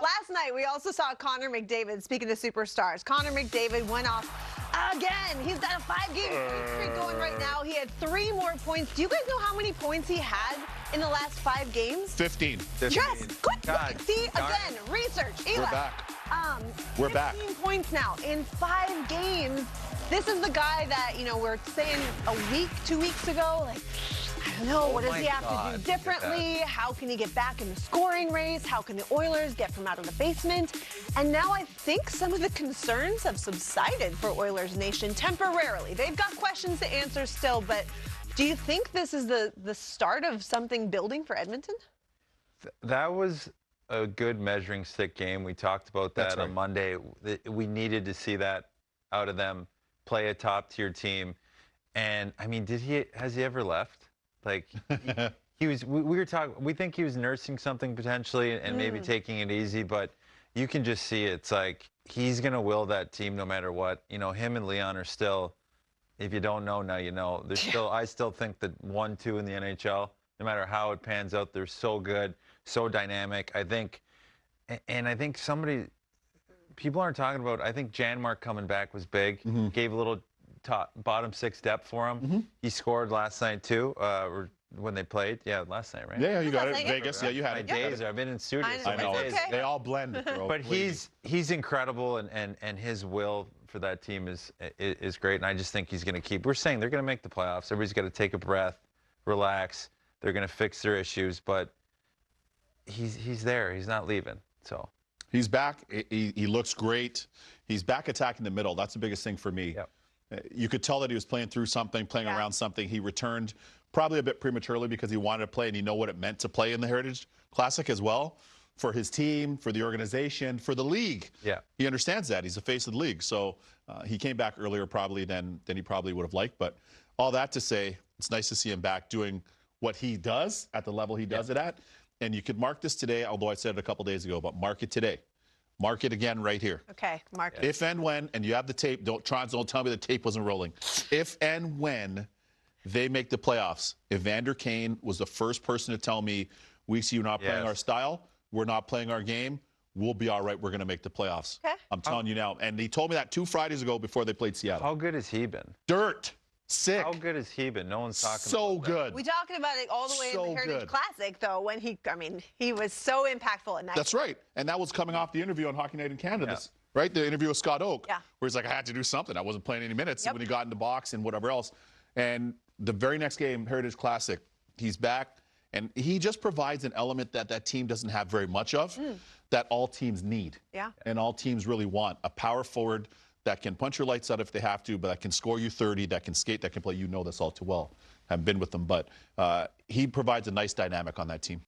Last night, we also saw Connor McDavid, speaking of superstars. Connor McDavid went off again. He's got a 5-game point streak going right now. He had 3 more points. Do you guys know how many points he had in the last 5 games? 15. Yes, good. See, again, research. Eli. We're back. We're back. 15 points now in 5 games. This is the guy that, we're saying a week, 2 weeks ago, like, I don't know, what does he have to do differently? How can he get back in the scoring race? How can the Oilers get from out of the basement? And now I think some of the concerns have subsided for Oilers Nation temporarily. They've got questions to answer still, but do you think this is the start of something building for Edmonton? That was a good measuring stick game. We talked about that on Monday. We needed to see that out of them, play a top-tier team. And, I mean, has he ever left? Like, we were talking, we think he was nursing something potentially and maybe taking it easy, but you can just see it's like he's going to will that team no matter what. Him and Leon are still, if you don't know, now you know. They're still, I still think that 1-2 in the NHL, no matter how it pans out, they're so good, so dynamic. I think people aren't talking about, I think Janmark coming back was big, gave a little bottom 6 depth for him. He scored last night too, when they played. Yeah, last night, right? Yeah, you got it. Vegas. Yeah, you had my it. days. I've been in studio. I know. Okay. They all blend, bro. But he's incredible, and his will for that team is great. And I just think he's going to keep. We're saying they're going to make the playoffs. Everybody's got to take a breath, relax. They're going to fix their issues, but he's there. He's not leaving. So he's back. He looks great. He's back attacking the middle. That's the biggest thing for me. Yep. You could tell that he was playing through something, playing around something. He returned probably a bit prematurely because he wanted to play, and he know what it meant to play in the Heritage Classic as well, for his team, for the organization, for the league. Yeah, he understands that. He's the face of the league. So he came back earlier probably than he probably would have liked. But all that to say, it's nice to see him back doing what he does at the level he does it at. And you could mark this today, although I said it a couple days ago, but mark it today. Mark it again right here. Okay, mark it. If and when, and you have the tape, don't tell me the tape wasn't rolling. If and when they make the playoffs, Evander Kane was the first person to tell me, we see you not playing our style, we're not playing our game, we'll be all right, we're going to make the playoffs. Okay. I'm telling you now. And he told me that 2 Fridays ago before they played Seattle. How good has he been? Dirt. Sick. How good has he been? No one's talking so about good. We talking about it all the way in the Heritage Classic, though, when he was so impactful at night. That's right. And that was coming off the interview on Hockey Night in Canada, right? The interview with Scott Oak, where he's like, I had to do something. I wasn't playing any minutes when he got in the box and whatever else. And the very next game, Heritage Classic, he's back. And he just provides an element that team doesn't have very much of, that all teams need. Yeah. And all teams really want. A power forward that can punch your lights out if they have to, but that can score you 30, that can skate, that can play. You know this all too well. I've been with them. But he provides a nice dynamic on that team.